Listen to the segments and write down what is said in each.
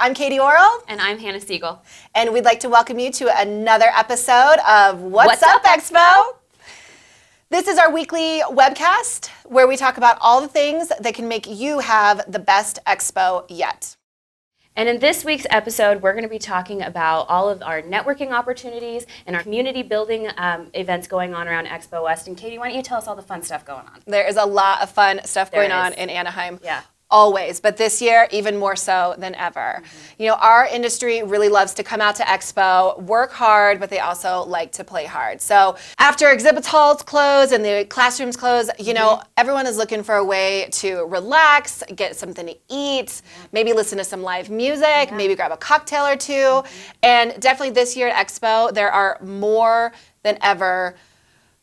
I'm Katie Orrell. And I'm Hannah Siegel. And we'd like to welcome you to another episode of What's Up Expo? This is our weekly webcast where we talk about all the things that can make you have the best expo yet. And in this week's episode, we're going to be talking about all of our networking opportunities and our community building events going on around Expo West. And Katie, why don't you tell us all the fun stuff going on? There is a lot of fun stuff going on in Anaheim. Yeah. Always, but this year even more so than ever. You know, our industry really loves to come out to Expo, work hard, but they also like to play hard. So after exhibit halls close and the classrooms close, you know, everyone is looking for a way to relax, get something to eat, maybe listen to some live music, maybe grab a cocktail or two. And definitely this year at Expo, there are more than ever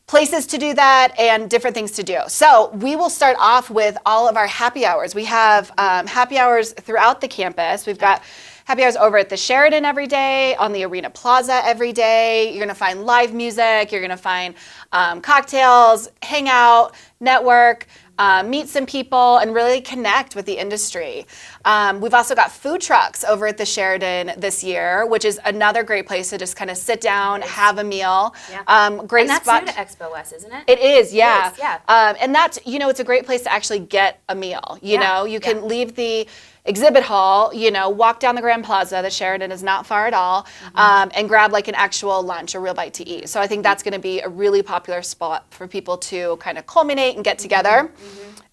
places to do that and different things to do. So we will start off with all of our happy hours. We have happy hours throughout the campus. We've got happy hours over at the Sheraton every day, on the Arena Plaza every day. You're gonna find live music, you're gonna find cocktails, hang out, network, meet some people, and really connect with the industry. We've also got food trucks over at the Sheraton this year, which is another great place to just kind of sit down, have a meal. Great and that's spot. new to Expo West, isn't it? It is, yeah. It is, yeah. And that's, you know, it's a great place to actually get a meal. You know, you can leave the exhibit hall, you know, walk down the Grand Plaza, the Sheraton is not far at all, and grab like an actual lunch, a real bite to eat. So I think that's going to be a really popular spot for people to kind of culminate and get together.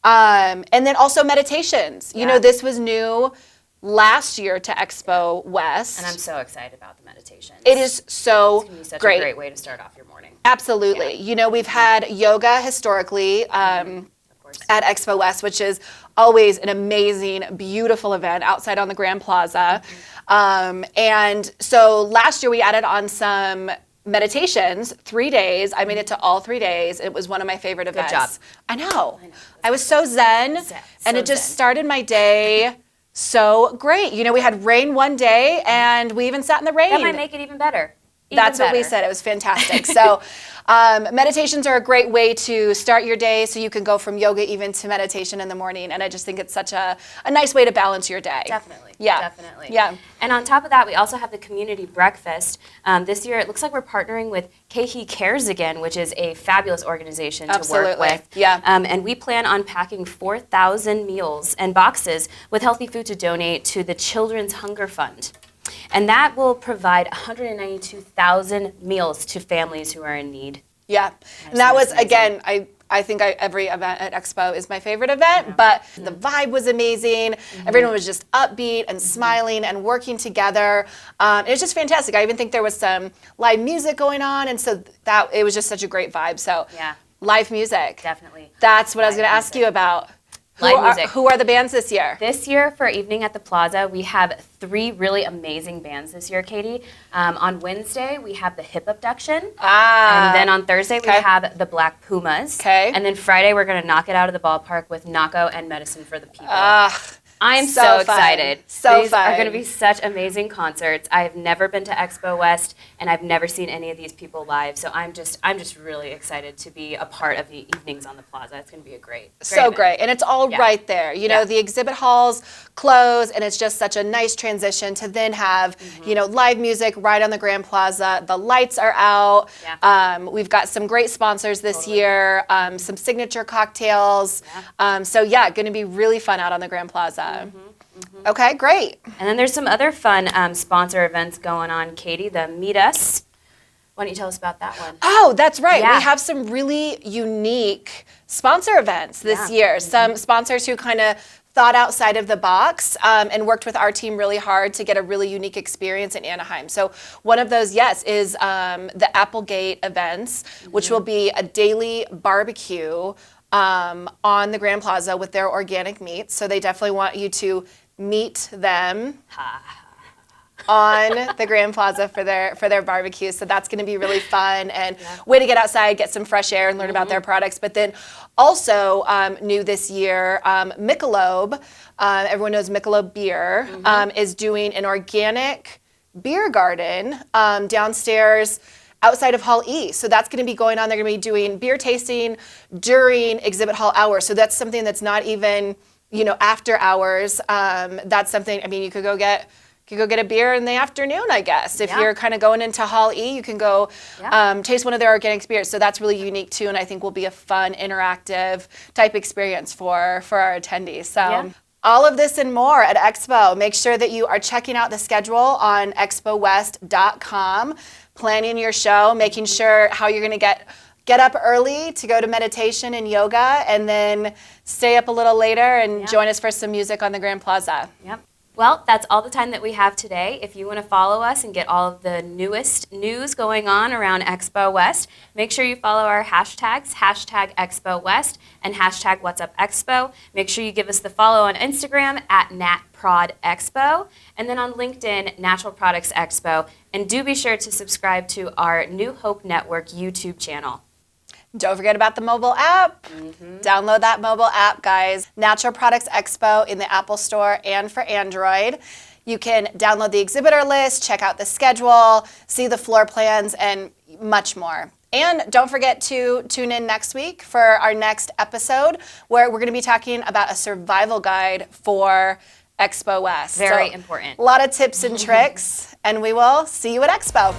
And then also meditations. You know, this was new last year to Expo West. And I'm so excited about the meditations. It is so It's going to be such great. a great way to start off your morning. Absolutely. You know, we've had yoga historically at Expo West, which is always an amazing, beautiful event outside on the Grand Plaza. And so last year we added on some meditations, 3 days. I made it to all 3 days. It was one of my favorite events. Good job. I know. I was so zen, and it just started my day so great. You know, we had rain one day, and we even sat in the rain. That might make it even better. That's what we said. It was fantastic. So meditations are a great way to start your day, so you can go from yoga even to meditation in the morning. And I just think it's such a nice way to balance your day. Definitely. Yeah. Definitely. Yeah. And on top of that, we also have the community breakfast. This year, it looks like we're partnering with KeHE Cares again, which is a fabulous organization to work with. Yeah. And we plan on packing 4,000 meals and boxes with healthy food to donate to the Children's Hunger Fund. And that will provide 192,000 meals to families who are in need. Yeah. And that was, again, I think every event at Expo is my favorite event, but the vibe was amazing. Everyone was just upbeat and smiling and working together. It was just fantastic. I even think there was some live music going on, and so that it was just such a great vibe. So live music. Definitely. That's what I was going to ask you about. Who are the bands this year? This year for Evening at the Plaza, we have 3 really amazing bands this year, Katie. On Wednesday, we have the Hip Abduction. And then on Thursday, we have the Black Pumas. And then Friday, we're going to knock it out of the ballpark with Nako and Medicine for the People. I'm so excited. These are going to be such amazing concerts. I've never been to Expo West, and I've never seen any of these people live. So I'm just really excited to be a part of the evenings on the Plaza. It's going to be a great event. Great. And it's all right there. You know, the exhibit halls close, and it's just such a nice transition to then have, you know, live music right on the Grand Plaza. The lights are out. We've got some great sponsors this year, some signature cocktails. So going to be really fun out on the Grand Plaza. Okay, great. And then there's some other fun sponsor events going on, Katie, the Meet Us. Why don't you tell us about that one? Oh, that's right. We have some really unique sponsor events this year. Some sponsors who kind of thought outside of the box and worked with our team really hard to get a really unique experience in Anaheim. So one of those, is the Applegate events, which will be a daily barbecue on the Grand Plaza with their organic meats. So they definitely want you to meet them on the Grand Plaza for their barbecue. So that's going to be really fun and way to get outside, get some fresh air, and learn about their products. But then also new this year, Michelob, everyone knows Michelob beer, is doing an organic beer garden downstairs outside of Hall E. So that's going to be going on. They're going to be doing beer tasting during exhibit hall hours. So that's something that's not even, after hours. That's something, you could go get You could go get a beer in the afternoon, I guess. If you're kind of going into Hall E, you can go taste one of their organic beers. So that's really unique too, and I think will be a fun, interactive type experience for our attendees. So all of this and more at Expo. Make sure that you are checking out the schedule on expowest.com, planning your show, making sure how you're going to get up early to go to meditation and yoga, and then stay up a little later and join us for some music on the Grand Plaza. Yep. Well, that's all the time that we have today. If you want to follow us and get all of the newest news going on around Expo West, make sure you follow our hashtags, hashtag Expo West and hashtag What's Up Expo. Make sure you give us the follow on Instagram at NatProdExpo, and then on LinkedIn, Natural Products Expo. And do be sure to subscribe to our New Hope Network YouTube channel. Don't forget about the mobile app. Download that mobile app, guys. Natural Products Expo in the Apple Store and for Android. You can download the exhibitor list, check out the schedule, see the floor plans, and much more. And don't forget to tune in next week for our next episode, where we're going to be talking about a survival guide for Expo West. Very important. A lot of tips and tricks, and we will see you at Expo.